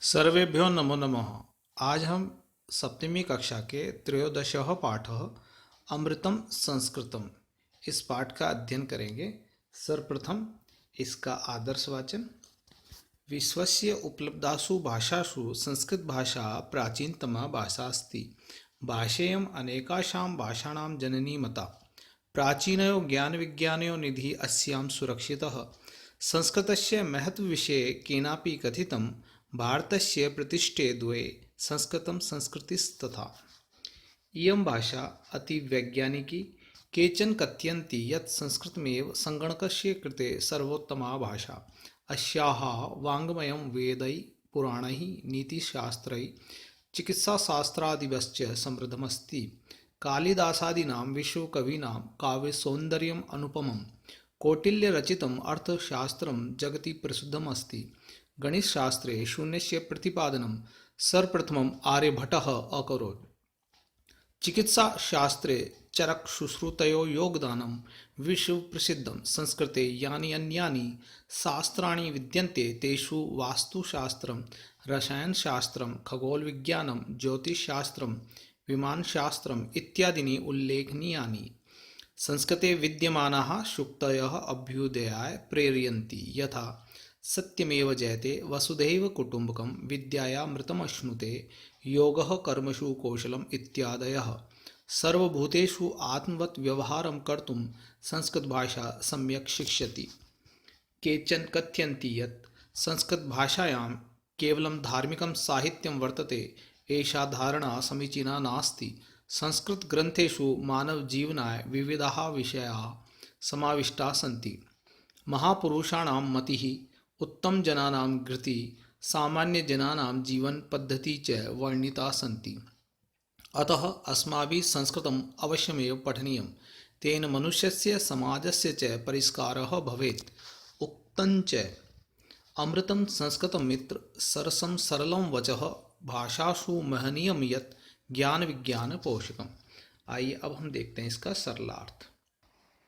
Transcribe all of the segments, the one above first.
सर्वेभ्यो नमो नमः। आज हम सप्तमी कक्षा के त्रयोदशः पाठः अमृतम संस्कृतम इस पाठ का अध्ययन करेंगे। सर्वप्रथम इसका आदर्श वाचन। विश्वस्य उपलब्धासु भाषासु संस्कृत भाषा प्राचीनतमा भाषा अस्ति। भाषेयम् अनेकासां भाषाणां जननी मता। प्राचीनयो ज्ञानविज्ञानयो निधि अस्यां सुरक्षितः। संस्कृतस्य महत्वविषये केनापि कथितं। भारतस्य प्रतिष्ठे द्वे संस्कृतं संस्कृतिस्तथा। इयं भाषा अतिवैज्ञानिकी। केचन कथयन्ति यत् संस्कृतमेव सङ्गणकस्य कृते सर्वोत्तमा भाषा। अस्याः वाङ्मयं वेदैः पुराणैः नीतिशास्त्रैः चिकित्साशास्त्रादिवश्च समृद्धमस्ति। कालिदासादीनां विश्वकवीनां काव्यसौन्दर्यम् अनुपमम्। कौटिल्यरचितम् अर्थशास्त्रं जगति प्रसिद्धम् अस्ति। गणितशास्त्रे शून्यस्य प्रतिपादनं सर्वप्रथमम् आर्यभट्टः अकरोत्। चिकित्साशास्त्रे चरकसुश्रुतयोः योगदानं विश्वप्रसिद्धं। संस्कृते यानि अन्यानि शास्त्राणि विद्यन्ते तेषु वास्तुशास्त्रं, रसायनशास्त्रं, खगोलविज्ञानं, ज्योतिषशास्त्रं, विमानशास्त्रम् इत्यादीनि उल्लेखनीयानि। संस्कृते विद्यमानाः सूक्तयः अभ्युदयाय प्रेरयन्ति। यथा सत्यमेव जयते, वसुधैव कुटुम्बकं, विद्यायामृतमश्नुते, योगः कर्मसु कौशलम् इत्यादयः। सर्वभूतेषु आत्मवत् व्यवहारं कर्तुं संस्कृतभाषा सम्यक् शिक्षयति। केचन कथयन्ति यत् संस्कृतभाषायां केवलं धार्मिकं साहित्यं वर्तते। एषा धारणा समीचीना नास्ति। संस्कृतग्रन्थेषु मानवजीवनाय विविधाः विषयाः समाविष्टाः सन्ति। महापुरुषाणां मतिः, उत्तमजनानां गतिः, सामान्यजनानां जीवनपद्धतिः च वर्णिताः सन्ति। अतः अस्माभिः संस्कृतम् अवश्यमेव पठनीयं। तेन मनुष्यस्य समाजस्य च परिष्कारः भवेत्। उक्तञ्च अमृतं संस्कृतमित्र सरसं सरलं वचः भाषासु महनीयं यत् ज्ञान विज्ञान पोषकम्। आइए अब हम देखते हैं इसका सरलार्थ।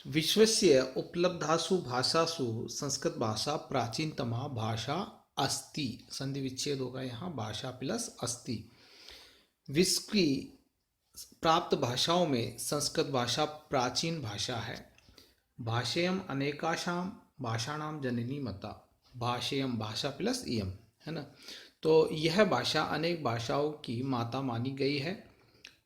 विश्वस्य उपलब्धासु भाषासु संस्कृत भाषा प्राचीनतमा भाषा अस्ति। संधि विच्छेद होगा यहाँ, भाषा प्लस अस्ति। विश्व की प्राप्त भाषाओं में संस्कृत भाषा प्राचीन भाषा है। भाषेयम अनेकाशां भाषाणाम जननी मता। भाषेयम भाषा प्लस इयम, है ना। तो यह भाषा अनेक भाषाओं की माता मानी गई है।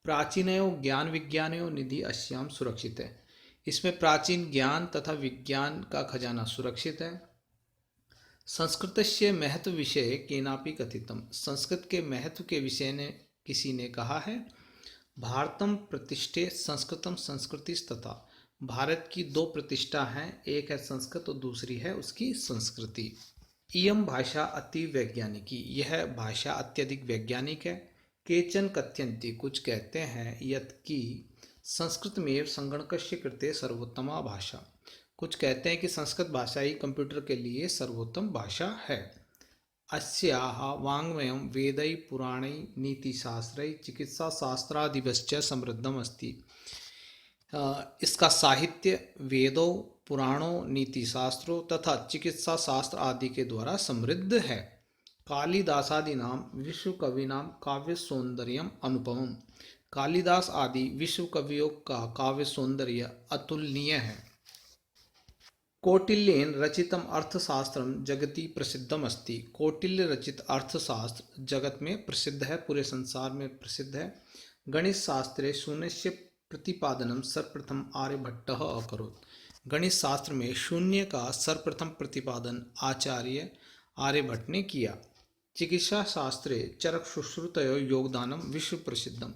प्राचीनयो ज्ञान विज्ञानयो निधि अस्याम सुरक्षित है। इसमें प्राचीन ज्ञान तथा विज्ञान का खजाना सुरक्षित है। संस्कृतस्य महत्व विषय केनापि कथितम। संस्कृत के महत्व के विषय ने किसी ने कहा है। भारतम प्रतिष्ठे संस्कृतम संस्कृतिस्तथा। भारत की दो प्रतिष्ठा हैं, एक है संस्कृत और दूसरी है उसकी संस्कृति। इयम भाषा अति वैज्ञानिकी। यह भाषा अत्यधिक वैज्ञानिक है। केचन कथयन्ति, कुछ कहते हैं, यत् की संस्कृत में संगणकस्य कृते सर्वोत्तमा भाषा। कुछ कहते हैं कि संस्कृत भाषा ही कंप्यूटर के लिए सर्वोत्तम भाषा है। अस्याः वाङ्मयं वेदैः पुराणैः नीतिशास्त्रैः चिकित्साशास्त्रादिभ्यश्च समृद्धम् अस्ति। इसका साहित्य वेदों, पुराणों, नीतिशास्त्रों तथा चिकित्सा शास्त्र आदि के द्वारा समृद्ध है। कालिदासादीनां विश्वकवीनां काव्य सौंदर्यम अनुपमम्। कालिदास आदि विश्व कवियों का काव्य सौंदर्य अतुलनीय है। कौटिल्येन रचितम अर्थशास्त्रम जगति प्रसिद्धम अस्ति। कौटिल्य रचित अर्थशास्त्र जगत में प्रसिद्ध है, पूरे संसार में प्रसिद्ध है। गणित शास्त्रे शून्यस्य प्रतिपादनम सर्वप्रथम आर्यभट्टः अकरोत्। गणित शास्त्र में शून्य का सर्वप्रथम प्रतिपादन आचार्य आर्यभट्ट ने किया। चिकित्सा शास्त्रे चरक सुश्रुतयो योगदानम विश्व प्रसिद्धम।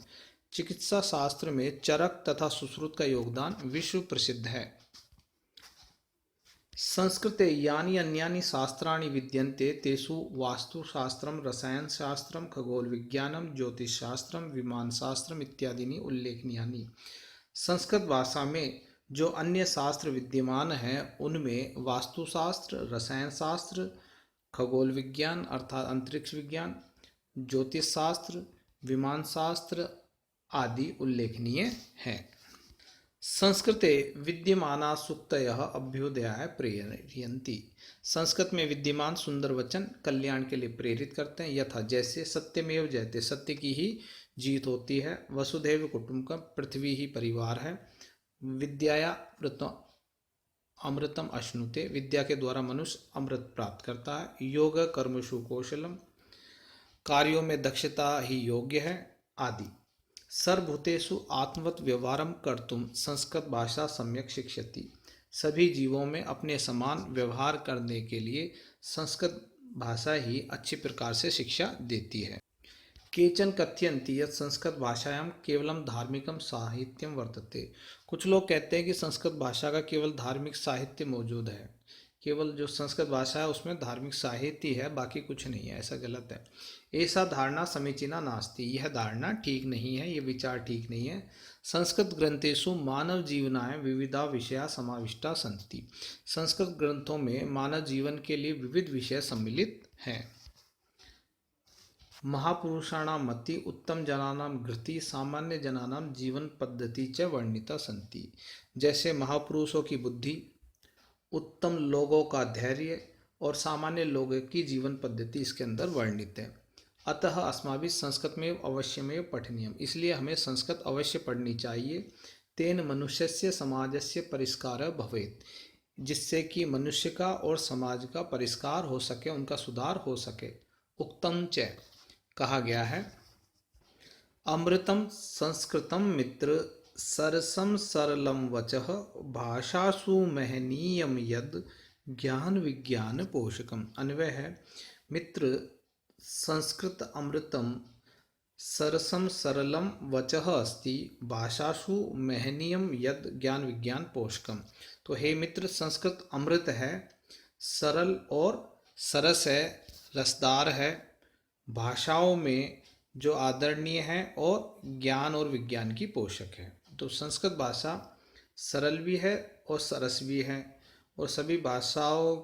चिकित्सा शास्त्र में चरक तथा सुश्रुत का योगदान विश्व प्रसिद्ध है। संस्कृते यानि अन्यानि शास्त्राणि विद्यन्ते तेषु वास्तुशास्त्रं, रसायनशास्त्रं, खगोलविज्ञानं, ज्योतिषशास्त्रं, विमानशास्त्रम इत्यादीनि उल्लेखनीयानि। संस्कृत भाषा में जो अन्य शास्त्र विद्यमान हैं उनमें वास्तुशास्त्र, रसायनशास्त्र, खगोल विज्ञान अर्थात अंतरिक्ष विज्ञान, ज्योतिष शास्त्र, विमान शास्त्र आदि उल्लेखनीय हैं। संस्कृते विद्यमाना सूक्तयः अभ्युदयाय प्रेरयन्ति। संस्कृत में विद्यमान सुंदर वचन कल्याण के लिए प्रेरित करते हैं। यथा जैसे सत्यमेव जयते, सत्य की ही जीत होती है। वसुधैव कुटुंबकम, पृथ्वी ही परिवार है। विद्याया अमृतम अश्नुते, विद्या के द्वारा मनुष्य अमृत प्राप्त करता है। योग कर्मसु कौशलम, कार्यों में दक्षता ही योग्य है आदि। सर्वभूतेषु आत्मवत व्यवहारम कर्तुम संस्कृत भाषा सम्यक शिक्षति, सभी जीवों में अपने समान व्यवहार करने के लिए संस्कृत भाषा ही अच्छी प्रकार से शिक्षा देती है। केचन कथयन्ति यत् संस्कृत भाषायां केवलम धार्मिकम साहित्यम वर्तते, कुछ लोग कहते हैं कि संस्कृत भाषा का केवल धार्मिक साहित्य मौजूद है। केवल जो संस्कृत भाषा है उसमें धार्मिक साहित्य है, बाकी कुछ नहीं है। ऐसा गलत है। ऐसा धारणा समीचीना नास्ति, यह धारणा ठीक नहीं है, यह विचार ठीक नहीं है। संस्कृत ग्रंथेषु मानव जीवनाय विविधा विषया समाविष्टा सन्ति, संस्कृत ग्रंथों में मानव जीवन के लिए विविध विषय सम्मिलित हैं। महापुरुषाणां मति, उत्तम जनानां घृति, सामान्य जनानां जीवन पद्धति च वर्णिता सन्ति, जैसे महापुरुषों की बुद्धि, उत्तम लोगों का धैर्य और सामान्य लोगों की जीवन पद्धति इसके अंदर वर्णित है। अतः अस्माभिः संस्कृत में अवश्यमेव पठनीयम, इसलिए हमें संस्कृत अवश्य पढ़नी चाहिए। तेन मनुष्यस्य समाजस्य परिष्कारः भवेत्, जिससे कि मनुष्य का और समाज का परिष्कार हो सके, उनका सुधार हो सके। उक्तम च, कहा गया है, अमृतम संस्कृतम मित्र सरसम सरलम वचः भाषासु महनीयम यद ज्ञान विज्ञान पोषकम। अन्वय है, मित्र संस्कृत अमृतम सरसम सरलम वचः अस्ति भाषासु महनीयम यद ज्ञान विज्ञान पोषकम। तो हे मित्र, संस्कृत अमृत है, सरल और सरस है, रसदार है, भाषाओं में जो आदरणीय है और ज्ञान और विज्ञान की पोषक है। तो संस्कृत भाषा सरल भी है और सरस भी है, और सभी भाषाओं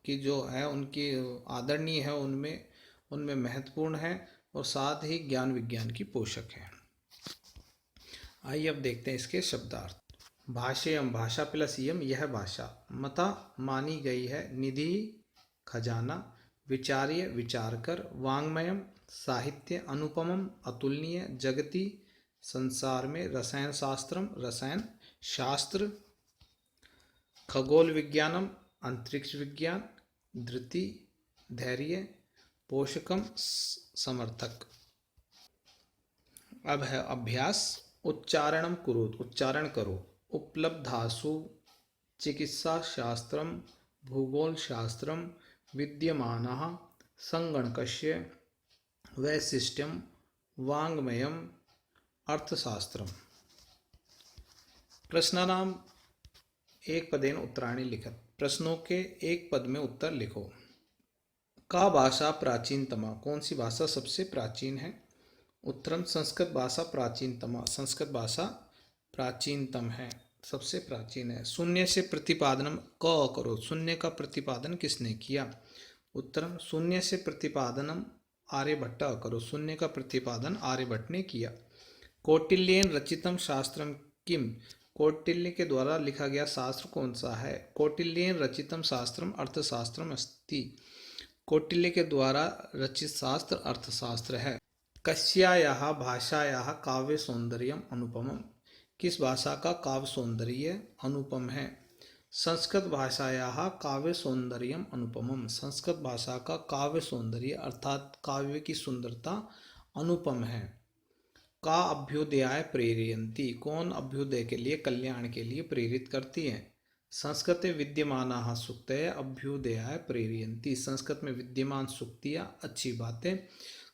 की जो है उनकी आदरणीय है, उनमें महत्वपूर्ण है, और साथ ही ज्ञान विज्ञान की पोषक है। आइए अब देखते हैं इसके शब्दार्थ। भाष्यम, भाषा प्लस यम, यह भाषा। मता, मानी गई है। निधि, खजाना। विचार्य, विचार कर। वाङ्मयम, साहित्य। अनुपमम, अतुलनीय। जगति, संसार में। रसायन शास्त्रम, रसायन शास्त्र। खगोल विज्ञानम, अंतरिक्ष विज्ञान। धृति, धैर्य। पोषकम, समर्थक। अब है अभ्यास। उच्चारणम कुरुत, उच्चारण करो। उपलब्धासु चिकित्सा शास्त्रम, भूगोल शास्त्रम। विद्यमानः संगणकस्य वैशिष्ट्यम, वाङ्मयम, अर्थशास्त्रम। प्रश्नानाम एक पदेन उत्तराणि लिखत, प्रश्नों के एक पद में उत्तर लिखो। का भाषा प्राचीनतमा, कौन सी भाषा सबसे प्राचीन है? उत्तरम, संस्कृत भाषा प्राचीनतमा, संस्कृत भाषा प्राचीनतम है, सबसे प्राचीन है। शून्य से प्रतिपादनम, क करो, शून्य का प्रतिपादन किसने किया? उत्तरम, शून्य से प्रतिपादनम आर्यभट्ट करो, शून्य का प्रतिपादन आर्यभट्ट ने किया। कौटिल्येन रचितम शास्त्रम किम, कौटिल्य के द्वारा लिखा गया शास्त्र कौन सा है? कौटिल्येन रचितम शास्त्रम अर्थशास्त्रम अस्ति, कौटिल्य के द्वारा रचित शास्त्र अर्थशास्त्र है। कस्यायाः भाषायाः काव्य सौंदर्यम अनुपमम, किस भाषा का काव्य सौंदर्य अनुपम है? संस्कृत भाषायाः काव्य सौंदर्यम अनुपमम, संस्कृत भाषा का काव्य सौंदर्य अर्थात काव्य की सुंदरता अनुपम है। का अभ्युदयाय प्रेरयन्ति, कौन अभ्युदय के लिए, कल्याण के लिए प्रेरित करती है? संस्कृते विद्यमानाः सूक्तयः अभ्युदयाय प्रेरयन्ति, संस्कृत में विद्यमान सूक्तियाँ अच्छी बातें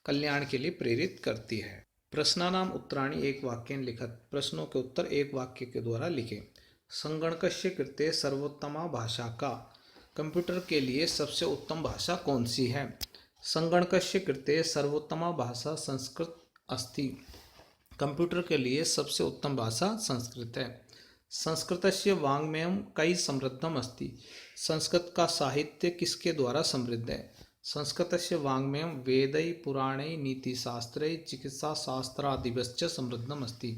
कल्याण के लिए प्रेरित करती है। प्रश्नानाम उत्तराणि एक वाक्येन लिखत, प्रश्नों के उत्तर एक वाक्य के द्वारा लिखे। संगणकस्य कृते सर्वोत्तमा भाषा का, कंप्यूटर के लिए सबसे उत्तम भाषा कौन सी है? संगणकस्य कृते सर्वोत्तमा भाषा संस्कृत अस्ति, कंप्यूटर के लिए सबसे उत्तम भाषा संस्कृत है। संस्कृतस्य वाङ्मयं कई समृद्धम अस्ति, संस्कृत का साहित्य किसके द्वारा समृद्ध है? संस्कृतस्य वाङ्मयं वेदै पुराणै नीतिशास्त्रै चिकित्साशास्त्रादिभ्यश्च समृद्धम अस्ति,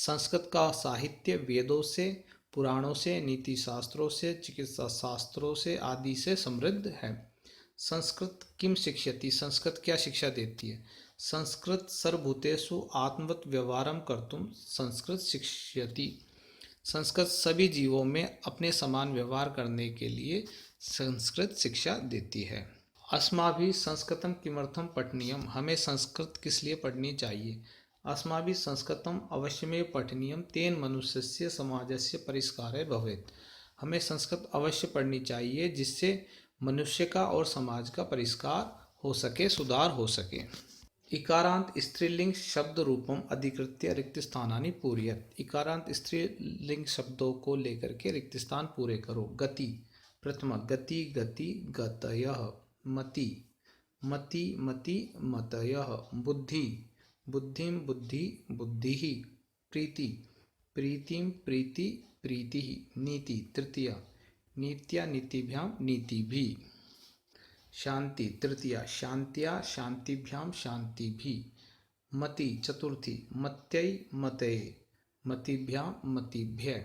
संस्कृत का साहित्य वेदों से, पुराणों से, नीति शास्त्रों से, चिकित्सा शास्त्रों से आदि से समृद्ध है। संस्कृत किम शिक्षयति, संस्कृत क्या शिक्षा देती है? संस्कृत सर्वभूतेषु आत्मवत् व्यवहारं कर्तुं संस्कृत शिक्षयति। संस्कृत सभी जीवों में अपने समान व्यवहार करने के लिए संस्कृत शिक्षा देती है। अस्माभिः संस्कृतं किमर्थं पठनीयं, हमें संस्कृत किस लिए पढ़नी चाहिए? अस्माभिः संस्कृतम् अवश्यमेव पठनीयं, तेन मनुष्यस्य समाजस्य परिष्कारः भवेत्। हमें संस्कृत अवश्य पढ़नी चाहिए जिससे मनुष्य का और समाज का परिष्कार हो सके, सुधार हो सके। इकारांत स्त्रीलिंग शब्द रूपम अधिकृत्य रिक्त स्थानानि पूरयत। इकारांत स्त्रीलिंग शब्दों को लेकर के रिक्त स्थान पूरे करो। गति, प्रथमा गति, गति, गतयः। मति, मति, मति, मतयः। बुद्धि, बुद्धिं, बुद्धि, बुद्धिः। प्रीति, प्रीतिं, प्रीति, प्रीतिः। नीति, तृतीया, नीत्या, नीतिभ्यां, नीतिभिः। शांति, तृतीया, शांत्या, शांतिभ्यां, शांतिभिः। मति, चतुर्थी, मत्यै, मतये, मतिभ्यां, मतिभ्यः।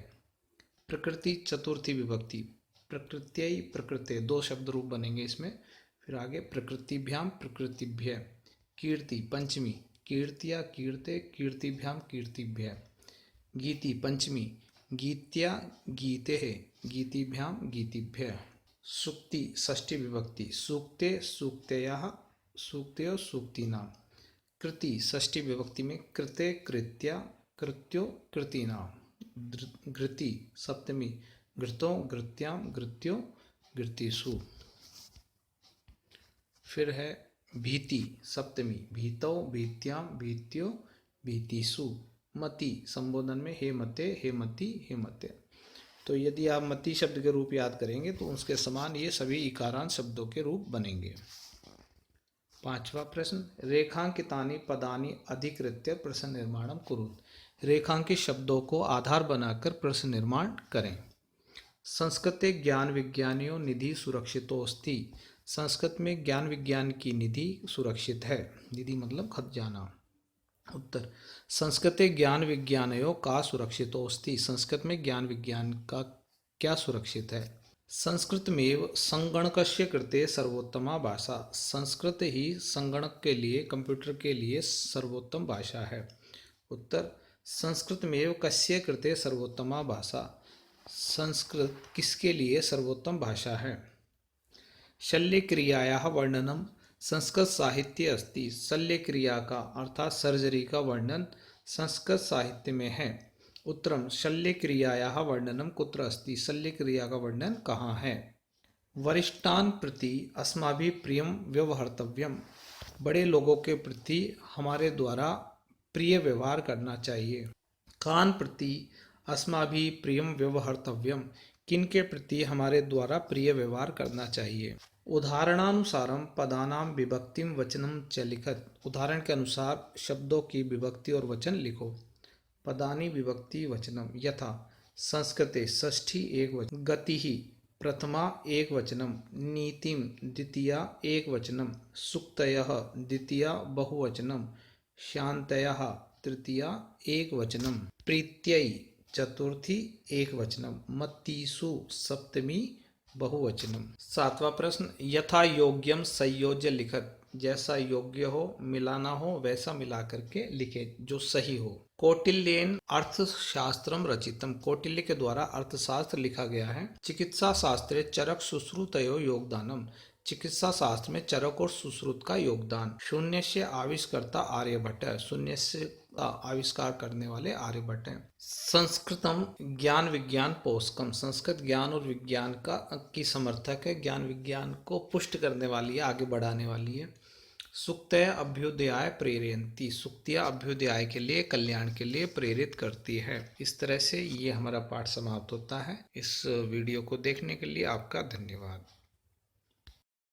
प्रकृति, चतुर्थी विभक्ति, प्रकृत्यै, प्रकृते, दो शब्द रूप बनेंगे इसमें। फिर आगे प्रकृतिभ्यां, प्रकृतिभ्यः। कीर्ति, पंचमी, कीर्त्या, कीर्ते, कीर्तिभ्यां, कीर्तिभ्यः। गीति, पंचमी, गीत्या, गीतेः, गीतिभ्यां, गीतिभ्यः। सूक्ति, षष्ठी विभक्ति, सूक्ते, सूक्तयः, सूक्तयो, सूक्तीनां। कृति, षष्ठी विभक्ति में कृते, कृत्या, कृत्यो, कृतीनां। घृति, सप्तमी, घृतो, घृत्यां, घृत्यो, घृतीषु। फिर है भीति, सप्तमी, भीतौ, भीत्यां, भीत्यो, भीतिषु। मति, संबोधन में हे मते, हे मति, हे मते। तो यदि आप मति शब्द के रूप याद करेंगे तो उसके समान ये सभी इकारांत शब्दों के रूप बनेंगे। पांचवा प्रश्न, रेखांकितानि पदानि अधिकृत्य प्रश्न निर्माणम कुरुत। रेखांकित शब्दों को आधार बनाकर प्रश्न निर्माण करें। संस्कृते ज्ञान विज्ञानियों निधि सुरक्षितोस्ति। संस्कृत में ज्ञान विज्ञान की निधि सुरक्षित है। निधि मतलब खजाना। उत्तर, संस्कृते ज्ञान विज्ञानयों का सुरक्षितोस्ति। संस्कृत में ज्ञान विज्ञान का क्या सुरक्षित है? संस्कृतमेव संगणकस्य कृते सर्वोत्तमा भाषा। संस्कृत ही संगणक के लिए, कंप्यूटर के लिए सर्वोत्तम भाषा है। उत्तर, संस्कृतमेव कस्य कृते सर्वोत्तमा भाषा। संस्कृत किसके लिए सर्वोत्तम भाषा है? शल्य क्रियायाः वर्णनम संस्कृत साहित्य अस्ति। शल्य क्रिया का अर्थात सर्जरी का वर्णन संस्कृत साहित्य में है। उत्तरम, शल्य क्रियायाः वर्णनम कुत्र अस्ति। शल्य क्रिया का वर्णन कहाँ है? वरिष्ठान प्रति अस्माभिः प्रियम व्यवहर्तव्यम। बड़े लोगों के प्रति हमारे द्वारा प्रिय व्यवहार करना चाहिए। कान प्रति अस्माभिः प्रियम व्यवहर्तव्यम। किन के प्रति हमारे द्वारा प्रिय व्यवहार करना चाहिए? उदाहरणानुसारम पदानाम विभक्तिम वचनम च लिखत। उदाहरण के अनुसार शब्दों की विभक्ति और वचन लिखो। पदानि विभक्ति वचनम, यथा संस्कृते षष्ठी एक वचन, गतिः प्रथमा एक वचनम, नीतिम द्वितीया एक वचनम, सूक्तयः द्वितीया बहुवचनम, शांतयः तृतीया एक वचनम, प्रीत्यै चतुर्थी एक वचनम, मत्तिषु सप्तमी बहुवचनम। सातवां प्रश्न, यथा योग्यम संयोज्य लिखत। जैसा योग्य हो, मिलाना हो, वैसा मिला करके लिखे जो सही हो। कौटिल्येन अर्थशास्त्रम रचितम। कौटिल्य के द्वारा अर्थशास्त्र लिखा गया है। चिकित्सा शास्त्रे चरक सुश्रुतयो योगदानम। चिकित्सा शास्त्र में चरक और सुश्रुत का योगदान। शून्य से आविष्कर्ता आर्यभट्ट है। शून्य से आविष्कार करने वाले आर्यभट्ट हैं। संस्कृतम ज्ञान विज्ञान पोषकम। संस्कृत ज्ञान और विज्ञान की समर्थक है। ज्ञान विज्ञान को पुष्ट करने वाली है, आगे बढ़ाने वाली है। सूक्तय अभ्युदयाय प्रेरयन्ति। सूक्तियाँ अभ्युदय के लिए, कल्याण के लिए प्रेरित करती है। इस तरह से ये हमारा पाठ समाप्त होता है। इस वीडियो को देखने के लिए आपका धन्यवाद।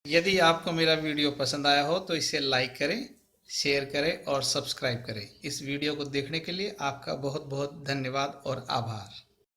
यदि आपको मेरा वीडियो पसंद आया हो तो इसे लाइक करें, शेयर करें और सब्सक्राइब करें। इस वीडियो को देखने के लिए आपका बहुत बहुत धन्यवाद और आभार।